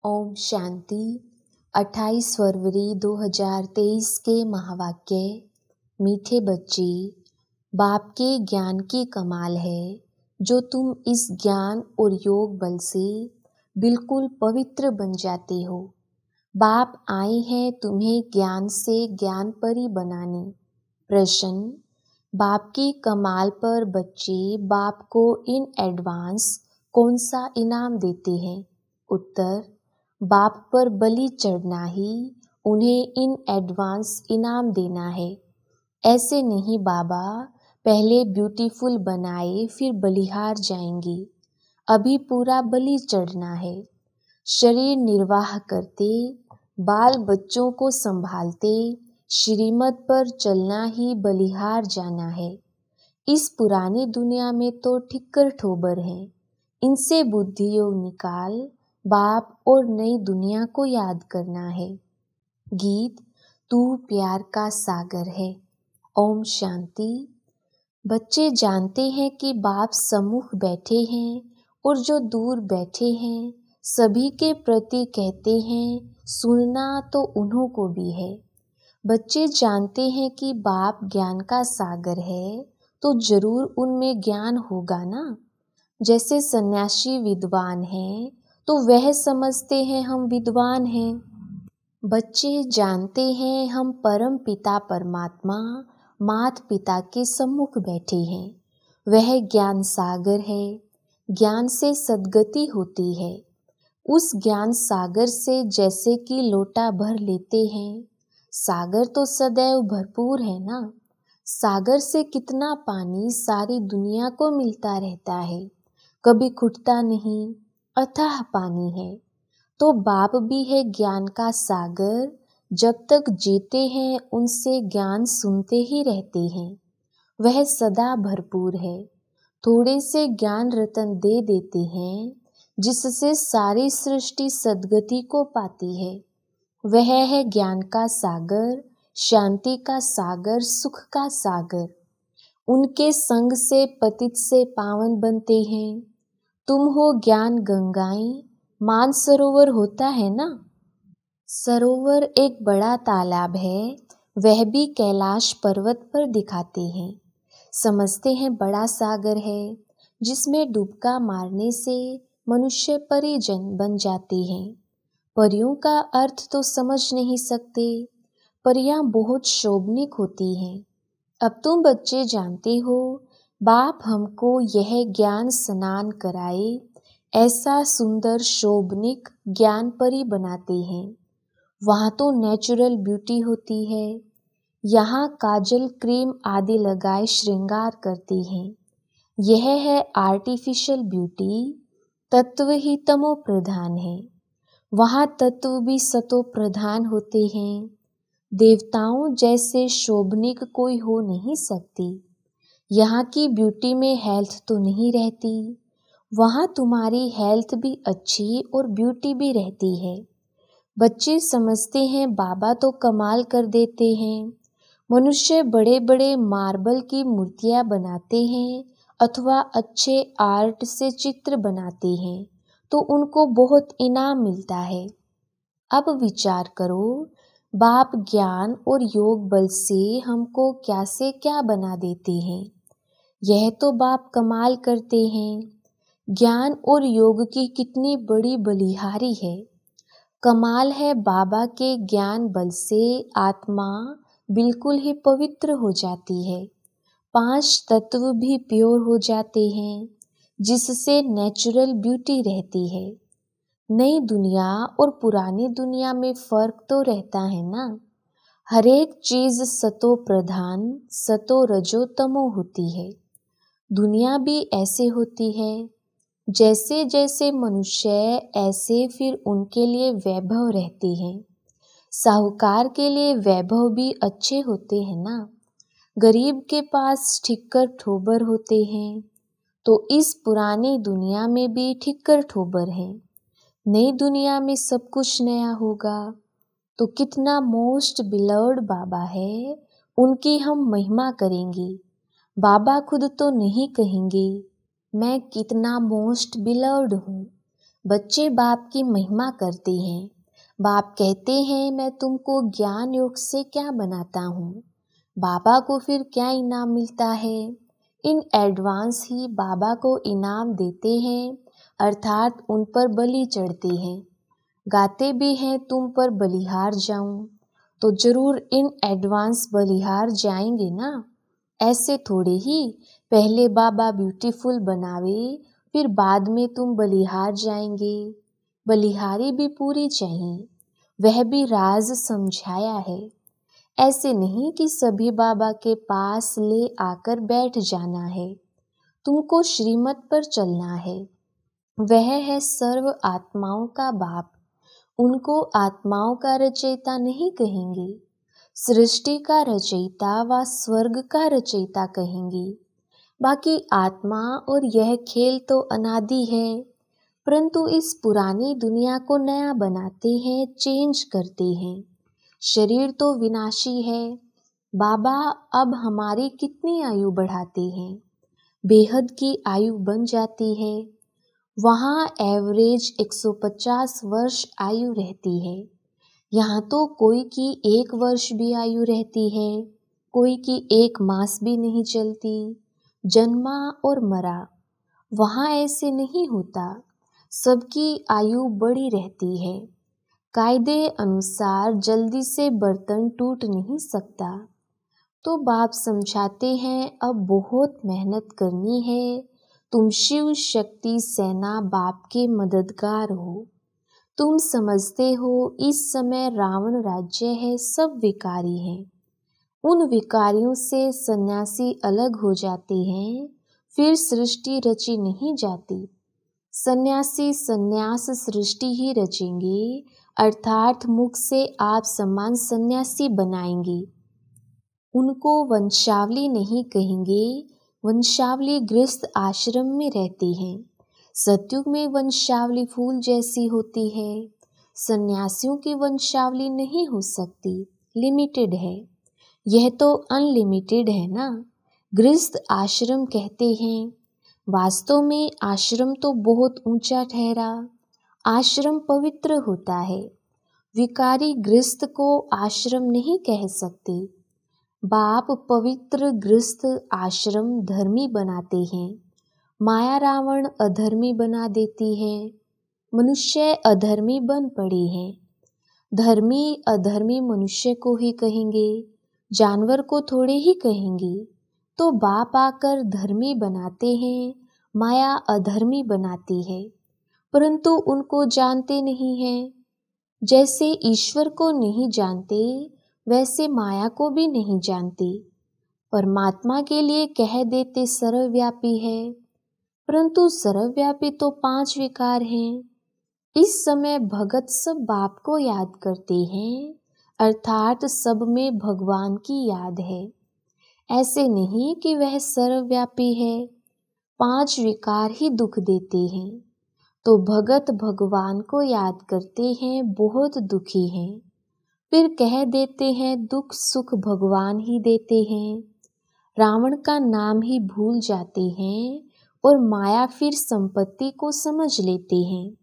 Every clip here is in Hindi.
ओम शांति। 28 फरवरी 2023 के महावाक्य। मीठे बच्चे, बाप के ज्ञान की कमाल है जो तुम इस ज्ञान और योग बल से बिल्कुल पवित्र बन जाते हो। बाप आए हैं तुम्हें ज्ञान से ज्ञान परी बनाने। प्रश्न: बाप की कमाल पर बच्चे बाप को इन एडवांस कौन सा इनाम देते हैं? उत्तर: बाप पर बलि चढ़ना ही उन्हें इन एडवांस इनाम देना है। ऐसे नहीं बाबा, पहले ब्यूटीफुल बनाए फिर बलिहार जाएंगे। अभी पूरा बलि चढ़ना है। शरीर निर्वाह करते, बाल बच्चों को संभालते, श्रीमत पर चलना ही बलिहार जाना है। इस पुरानी दुनिया में तो ठिक्कर ठोबर हैं। इनसे बुद्धि योग निकाल बाप और नई दुनिया को याद करना है। गीत: तू प्यार का सागर है। ओम शांति। बच्चे जानते हैं कि बाप सम्मुख बैठे हैं और जो दूर बैठे हैं सभी के प्रति कहते हैं सुनना तो उन्हों को भी है। बच्चे जानते हैं कि बाप ज्ञान का सागर है तो जरूर उनमें ज्ञान होगा ना। जैसे सन्यासी विद्वान हैं तो वह समझते हैं हम विद्वान हैं। बच्चे जानते हैं हम परम पिता परमात्मा मात पिता के सम्मुख बैठे हैं। वह ज्ञान सागर है। ज्ञान से सद्गति होती है। उस ज्ञान सागर से जैसे कि लोटा भर लेते हैं। सागर तो सदैव भरपूर है ना। सागर से कितना पानी सारी दुनिया को मिलता रहता है, कभी खुटता नहीं, अथाह पानी है। तो बाप भी है ज्ञान का सागर। जब तक जीते हैं उनसे ज्ञान सुनते ही रहते हैं। वह सदा भरपूर है। थोड़े से ज्ञान रतन दे देते हैं जिससे सारी सृष्टि सद्गति को पाती है। वह है ज्ञान का सागर, शांति का सागर, सुख का सागर। उनके संग से पतित से पावन बनते हैं। तुम हो ज्ञान गंगाएं, मानसरोवर होता है ना। सरोवर एक बड़ा तालाब है, वह भी कैलाश पर्वत पर दिखाते हैं। समझते हैं बड़ा सागर है जिसमें डुबका मारने से मनुष्य परिजन बन जाते हैं। परियों का अर्थ तो समझ नहीं सकते। परियां बहुत शोभनिक होती हैं। अब तुम बच्चे जानते हो बाप हमको यह ज्ञान स्नान कराए, ऐसा सुंदर शोभनिक ज्ञान परी बनाते हैं। वहाँ तो नेचुरल ब्यूटी होती है। यहाँ काजल क्रीम आदि लगाए श्रृंगार करते हैं। यह है आर्टिफिशियल ब्यूटी। तत्व ही तमो प्रधान है। वहाँ तत्व भी सतो प्रधान होते हैं। देवताओं जैसे शोभनिक कोई हो नहीं सकती। यहाँ की ब्यूटी में हेल्थ तो नहीं रहती, वहाँ तुम्हारी हेल्थ भी अच्छी और ब्यूटी भी रहती है। बच्चे समझते हैं बाबा तो कमाल कर देते हैं। मनुष्य बड़े बड़े मार्बल की मूर्तियाँ बनाते हैं अथवा अच्छे आर्ट से चित्र बनाते हैं तो उनको बहुत इनाम मिलता है। अब विचार करो, बाप ज्ञान और योग बल से हमको क्या से क्या बना देते हैं। यह तो बाप कमाल करते हैं। ज्ञान और योग की कितनी बड़ी बलिहारी है। कमाल है बाबा के ज्ञान बल से आत्मा बिल्कुल ही पवित्र हो जाती है। 5 तत्व भी प्योर हो जाते हैं जिससे नेचुरल ब्यूटी रहती है। नई दुनिया और पुरानी दुनिया में फर्क तो रहता है ना। हर एक चीज सतो प्रधान सतो रजो तमो होती है। दुनिया भी ऐसे होती है। जैसे जैसे मनुष्य ऐसे फिर उनके लिए वैभव रहते हैं। साहूकार के लिए वैभव भी अच्छे होते हैं ना। गरीब के पास ठिक्कर ठोबर होते हैं। तो इस पुरानी दुनिया में भी ठिक्कर ठोबर हैं। नई दुनिया में सब कुछ नया होगा। तो कितना मोस्ट बिलव्ड बाबा है, उनकी हम महिमा करेंगे। बाबा खुद तो नहीं कहेंगे मैं कितना मोस्ट बिलव्ड हूँ। बच्चे बाप की महिमा करते हैं। बाप कहते हैं मैं तुमको ज्ञान योग से क्या बनाता हूँ। बाबा को फिर क्या इनाम मिलता है? इन एडवांस ही बाबा को इनाम देते हैं, अर्थात उन पर बलि चढ़ते हैं। गाते भी हैं तुम पर बलिहार जाऊं, तो जरूर इन एडवांस बलिहार जाएंगे ना। ऐसे थोड़े ही पहले बाबा ब्यूटीफुल बनावे, फिर बाद में तुम बलिहार जाएंगे। बलिहारी भी पूरी चाहिए, वह भी राज समझाया है। ऐसे नहीं कि सभी बाबा के पास ले आकर बैठ जाना है। तुमको श्रीमत पर चलना है। वह है सर्व आत्माओं का बाप। उनको आत्माओं का रचयिता नहीं कहेंगे, सृष्टि का रचयिता व स्वर्ग का रचयिता कहेंगे। बाकी आत्मा और यह खेल तो अनादि है, परंतु इस पुरानी दुनिया को नया बनाते हैं, चेंज करते हैं। शरीर तो विनाशी है। बाबा अब हमारी कितनी आयु बढ़ाते हैं, बेहद की आयु बन जाती है। वहाँ एवरेज 150 वर्ष आयु रहती है। यहाँ तो कोई की 1 वर्ष भी आयु रहती है, कोई की 1 मास भी नहीं चलती। जन्मा और मरा। वहाँ ऐसे नहीं होता, सबकी आयु बड़ी रहती है। कायदे अनुसार जल्दी से बर्तन टूट नहीं सकता। तो बाप समझाते हैं अब बहुत मेहनत करनी है। तुम शिव शक्ति सेना बाप के मददगार हो। तुम समझते हो इस समय रावण राज्य है, सब विकारी हैं। उन विकारियों से सन्यासी अलग हो जाते हैं, फिर सृष्टि रची नहीं जाती। सन्यासी सन्यास सृष्टि ही रचेंगे, अर्थात मुख से आप समान सन्यासी बनाएंगे। उनको वंशावली नहीं कहेंगे, वंशावली गृहस्थ आश्रम में रहती हैं। सतयुग में वंशावली फूल जैसी होती है। सन्यासियों की वंशावली नहीं हो सकती, लिमिटेड है। यह तो अनलिमिटेड है ना। गृहस्थ आश्रम कहते हैं, वास्तव में आश्रम तो बहुत ऊंचा ठहरा। आश्रम पवित्र होता है, विकारी गृहस्थ को आश्रम नहीं कह सकते। बाप पवित्र गृहस्थ आश्रम धर्मी बनाते हैं, माया रावण अधर्मी बना देती है। मनुष्य अधर्मी बन पड़े हैं। धर्मी अधर्मी मनुष्य को ही कहेंगे, जानवर को थोड़े ही कहेंगे। तो बाप आकर धर्मी बनाते हैं, माया अधर्मी बनाती है, परंतु उनको जानते नहीं हैं। जैसे ईश्वर को नहीं जानते, वैसे माया को भी नहीं जानते। परमात्मा के लिए कह देते सर्वव्यापी है, परंतु सर्वव्यापी तो 5 विकार हैं। इस समय भगत सब बाप को याद करते हैं, अर्थात सब में भगवान की याद है। ऐसे नहीं कि वह सर्वव्यापी है। 5 विकार ही दुख देते हैं, तो भगत भगवान को याद करते हैं, बहुत दुखी हैं। फिर कह देते हैं दुख सुख भगवान ही देते हैं। रावण का नाम ही भूल जाते हैं और माया फिर संपत्ति को समझ लेते हैं।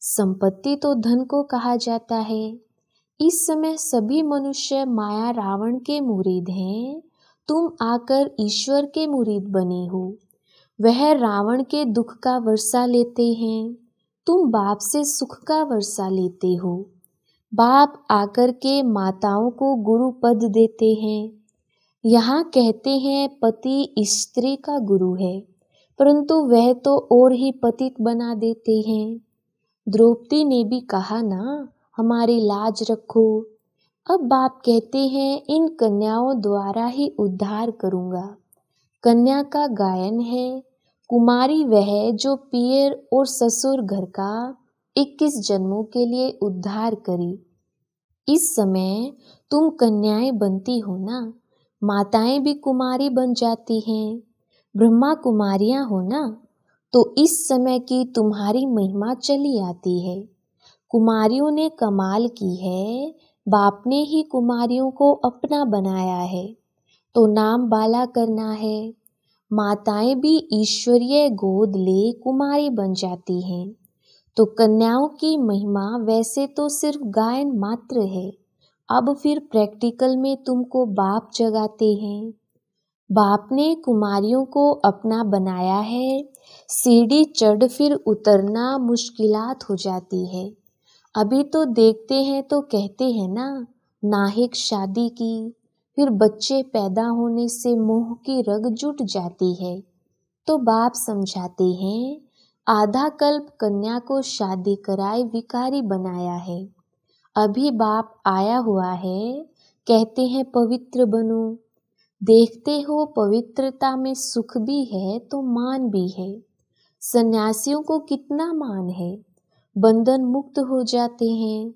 संपत्ति तो धन को कहा जाता है। इस समय सभी मनुष्य माया रावण के मुरीद हैं, तुम आकर ईश्वर के मुरीद बने हो। वह रावण के दुख का वर्षा लेते हैं, तुम बाप से सुख का वर्षा लेते हो। बाप आकर के माताओं को गुरु पद देते हैं। यहाँ कहते हैं पति स्त्री का गुरु है, परंतु वह तो और ही पतित बना देते हैं। द्रौपदी ने भी कहा ना, हमारी लाज रखो। अब बाप कहते हैं इन कन्याओं द्वारा ही उद्धार करूँगा। कन्या का गायन है, कुमारी वह जो पियर और ससुर घर का 21 जन्मों के लिए उद्धार करे। इस समय तुम कन्याएं बनती हो ना, माताएं भी कुमारी बन जाती हैं। ब्रह्मा कुमारियां हो ना, तो इस समय की तुम्हारी महिमा चली आती है। कुमारियों ने कमाल की है, बाप ने ही कुमारियों को अपना बनाया है, तो नाम बाला करना है। माताएं भी ईश्वरीय गोद ले कुमारी बन जाती हैं, तो कन्याओं की महिमा वैसे तो सिर्फ गायन मात्र है, अब फिर प्रैक्टिकल में तुमको बाप जगाते हैं। बाप ने कुमारियों को अपना बनाया है, सीढ़ी चढ़ फिर उतरना मुश्किलात हो जाती है। अभी तो देखते हैं तो कहते हैं ना, नाहिक शादी की, फिर बच्चे पैदा होने से मोह की रग जुट जाती है। तो बाप समझाते हैं, आधा कल्प कन्या को शादी कराए विकारी बनाया है, अभी बाप आया हुआ है, कहते हैं पवित्र बनो। देखते हो पवित्रता में सुख भी है तो मान भी है। सन्यासियों को कितना मान है, बंधन मुक्त हो जाते हैं।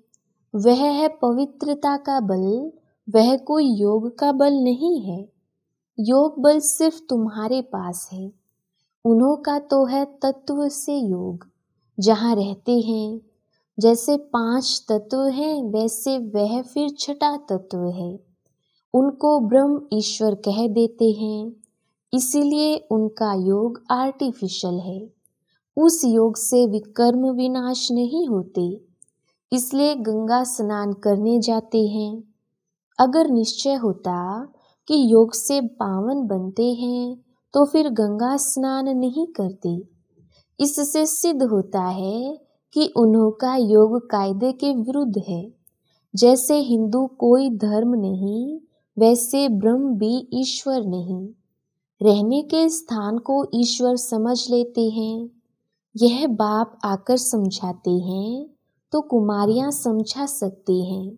वह है पवित्रता का बल, वह कोई योग का बल नहीं है। योग बल सिर्फ तुम्हारे पास है, उन्हों का तो है तत्व से योग। जहाँ रहते हैं जैसे 5 तत्व हैं, वैसे वह फिर छठा तत्व है। उनको ब्रह्म ईश्वर कह देते हैं, इसीलिए उनका योग आर्टिफिशियल है। उस योग से विकर्म विनाश नहीं होते, इसलिए गंगा स्नान करने जाते हैं। अगर निश्चय होता कि योग से पावन बनते हैं तो फिर गंगा स्नान नहीं करते। इससे सिद्ध होता है कि उन्हों का योग कायदे के विरुद्ध है। जैसे हिंदू कोई धर्म नहीं, वैसे ब्रह्म भी ईश्वर नहीं। रहने के स्थान को ईश्वर समझ लेते हैं। यह बाप आकर समझाते हैं तो कुमारियां समझा सकती हैं।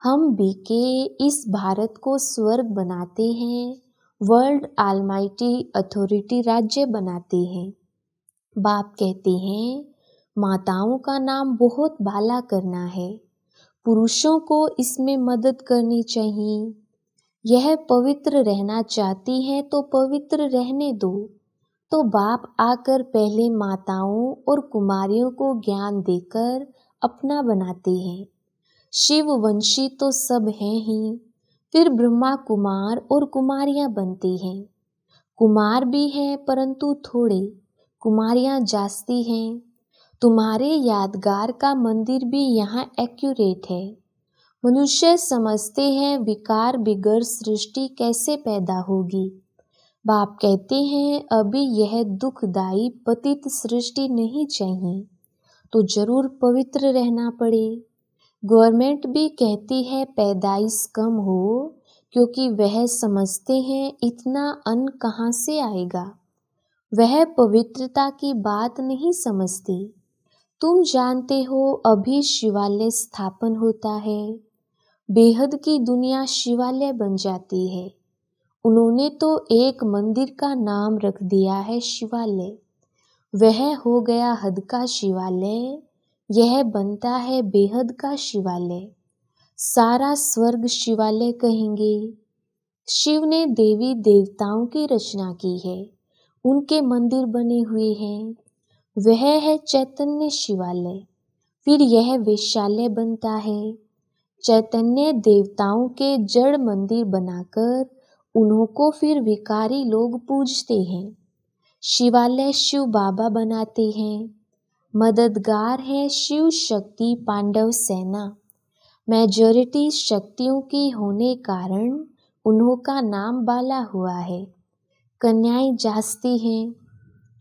हम बीके इस भारत को स्वर्ग बनाते हैं, वर्ल्ड आलमाइटी अथॉरिटी राज्य बनाते हैं। बाप कहते हैं, माताओं का नाम बहुत बाला करना है, पुरुषों को इसमें मदद करनी चाहिए। यह पवित्र रहना चाहती हैं तो पवित्र रहने दो। तो बाप आकर पहले माताओं और कुमारियों को ज्ञान देकर अपना बनाते हैं। शिव वंशी तो सब हैं ही, फिर ब्रह्मा कुमार और कुमारियां बनती हैं। कुमार भी हैं परंतु थोड़े, कुमारियां जास्ती हैं। तुम्हारे यादगार का मंदिर भी यहाँ एक्यूरेट है। मनुष्य समझते हैं विकार बिगर सृष्टि कैसे पैदा होगी। बाप कहते हैं, अभी यह दुखदायी पतित सृष्टि नहीं चाहिए तो जरूर पवित्र रहना पड़े। गवर्नमेंट भी कहती है पैदाइश कम हो, क्योंकि वह समझते हैं इतना अन्न कहाँ से आएगा। वह पवित्रता की बात नहीं समझते। तुम जानते हो अभी शिवालय स्थापन होता है, बेहद की दुनिया शिवालय बन जाती है। उन्होंने तो एक मंदिर का नाम रख दिया है शिवालय। वह हो गया हद का शिवालय, यह बनता है बेहद का शिवालय। सारा स्वर्ग शिवालय कहेंगे। शिव ने देवी देवताओं की रचना की है, उनके मंदिर बने हुए हैं। वह है चैतन्य शिवालय। फिर यह वेश्यालय बनता है। चैतन्य देवताओं के जड़ मंदिर बनाकर उन्हों को फिर विकारी लोग पूजते हैं। शिवालय शिव बाबा बनाते हैं। मददगार है शिव शक्ति पांडव सेना। मेजॉरिटी शक्तियों की होने कारण उन्हों का नाम बाला हुआ है। कन्याएं जास्ती हैं।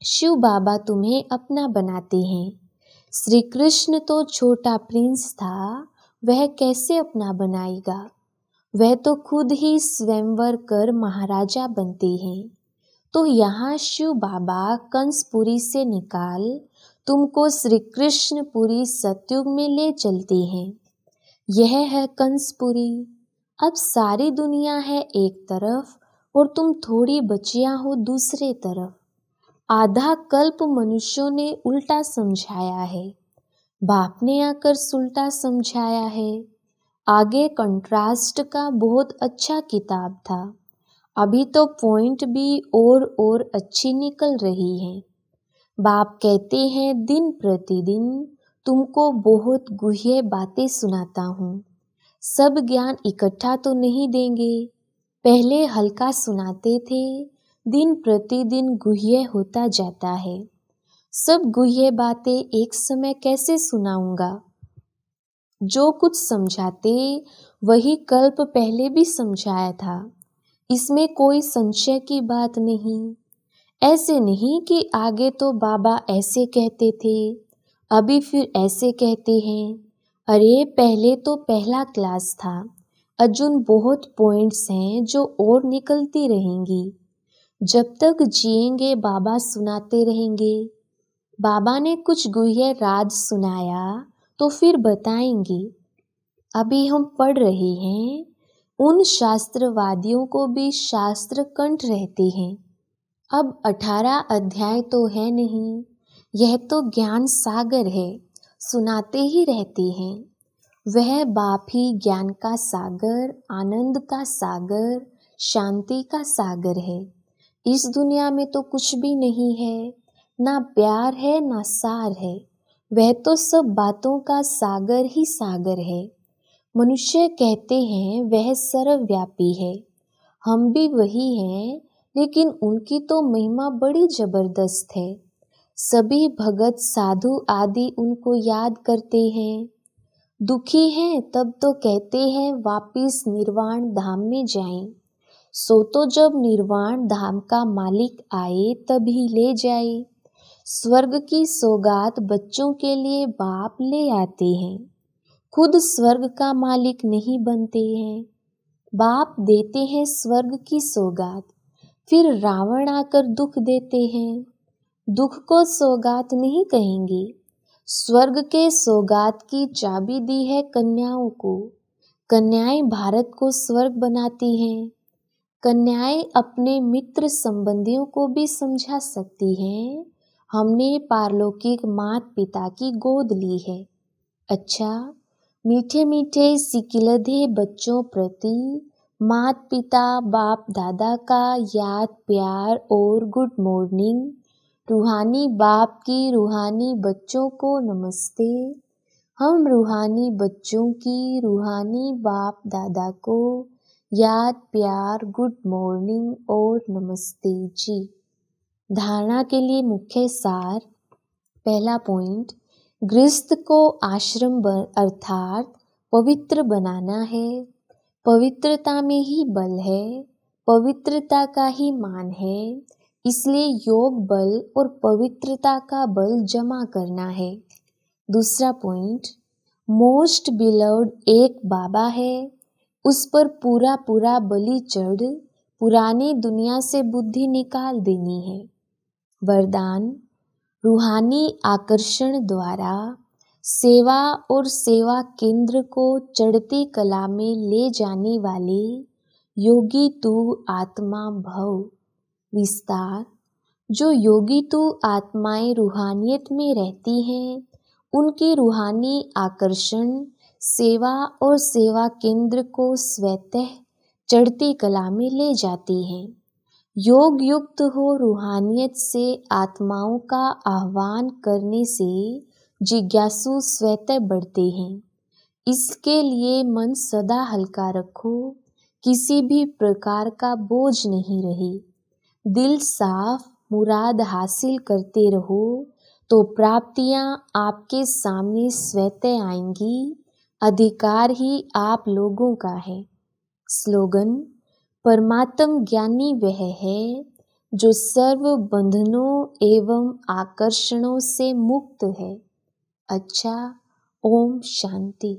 शिव बाबा तुम्हें अपना बनाते हैं। श्री कृष्ण तो छोटा प्रिंस था, वह कैसे अपना बनाएगा। वह तो खुद ही स्वयंवर कर महाराजा बनते हैं। तो यहाँ शिव बाबा कंसपुरी से निकाल तुमको श्री कृष्णपुरी सतयुग में ले चलते हैं। यह है कंसपुरी। अब सारी दुनिया है एक तरफ और तुम थोड़ी बचियां हो दूसरे तरफ। आधा कल्प मनुष्यों ने उल्टा समझाया है, बाप ने आकर सुल्टा समझाया है। आगे कंट्रास्ट का बहुत अच्छा किताब था, अभी तो पॉइंट भी और अच्छी निकल रही है। बाप कहते हैं दिन प्रतिदिन तुमको बहुत गुह्य बातें सुनाता हूँ। सब ज्ञान इकट्ठा तो नहीं देंगे, पहले हल्का सुनाते थे, दिन प्रतिदिन गुह्य होता जाता है। सब गुह्य बातें एक समय कैसे सुनाऊंगा। जो कुछ समझाते वही कल्प पहले भी समझाया था, इसमें कोई संशय की बात नहीं। ऐसे नहीं कि आगे तो बाबा ऐसे कहते थे, अभी फिर ऐसे कहते हैं। अरे पहले तो पहला क्लास था, अजुन बहुत पॉइंट्स हैं जो और निकलती रहेंगी। जब तक जिएंगे बाबा सुनाते रहेंगे। बाबा ने कुछ गुह्य राज सुनाया तो फिर बताएंगे। अभी हम पढ़ रहे हैं, उन शास्त्रवादियों को भी शास्त्र कंठ रहते हैं। अब 18 अध्याय तो है नहीं, यह तो ज्ञान सागर है, सुनाते ही रहते हैं। वह बाप ही ज्ञान का सागर, आनंद का सागर, शांति का सागर है। इस दुनिया में तो कुछ भी नहीं है, ना प्यार है ना सार है। वह तो सब बातों का सागर ही सागर है। मनुष्य कहते हैं वह सर्वव्यापी है, हम भी वही हैं, लेकिन उनकी तो महिमा बड़ी जबरदस्त है। सभी भगत साधु आदि उनको याद करते हैं। दुखी हैं तब तो कहते हैं वापिस निर्वाण धाम में जाएं। सो तो जब निर्वाण धाम का मालिक आए तभी ले जाए। स्वर्ग की सौगात बच्चों के लिए बाप ले आते हैं, खुद स्वर्ग का मालिक नहीं बनते हैं। बाप देते हैं स्वर्ग की सौगात, फिर रावण आकर दुख देते हैं। दुख को सौगात नहीं कहेंगे। स्वर्ग के सौगात की चाबी दी है कन्याओं को। कन्याएं भारत को स्वर्ग बनाती हैं। कन्याएं अपने मित्र संबंधियों को भी समझा सकती हैं, हमने पारलौकिक माता पिता की गोद ली है। अच्छा, मीठे मीठे सिकिलधे बच्चों प्रति माता पिता बाप दादा का याद प्यार और गुड मॉर्निंग। रूहानी बाप की रूहानी बच्चों को नमस्ते। हम रूहानी बच्चों की रूहानी बाप दादा को याद प्यार गुड मॉर्निंग और नमस्ते जी। धारणा के लिए मुख्य सार। पहला पॉइंट, गृहस्थ को आश्रम अर्थात पवित्र बनाना है। पवित्रता में ही बल है, पवित्रता का ही मान है, इसलिए योग बल और पवित्रता का बल जमा करना है। दूसरा पॉइंट, मोस्ट बिलव्ड एक बाबा है, उस पर पूरा पूरा बलि चढ़ पुरानी दुनिया से बुद्धि निकाल देनी है। वरदान, रूहानी आकर्षण द्वारा सेवा और सेवा केंद्र को चढ़ती कला में ले जाने वाले योगी तू आत्मा भव। विस्तार, जो योगी तू आत्माएं रूहानियत में रहती हैं, उनकी रूहानी आकर्षण सेवा और सेवा केंद्र को स्वतः चढ़ती कला में ले जाती हैं। योग युक्त हो रूहानियत से आत्माओं का आह्वान करने से जिज्ञासु स्वतः बढ़ते हैं। इसके लिए मन सदा हल्का रखो, किसी भी प्रकार का बोझ नहीं रहे। दिल साफ मुराद हासिल करते रहो तो प्राप्तियां आपके सामने स्वतः आएंगी। अधिकार ही आप लोगों का है। स्लोगन, परमात्म ज्ञानी वह है जो सर्व बंधनों एवं आकर्षणों से मुक्त है। अच्छा, ओम शांति।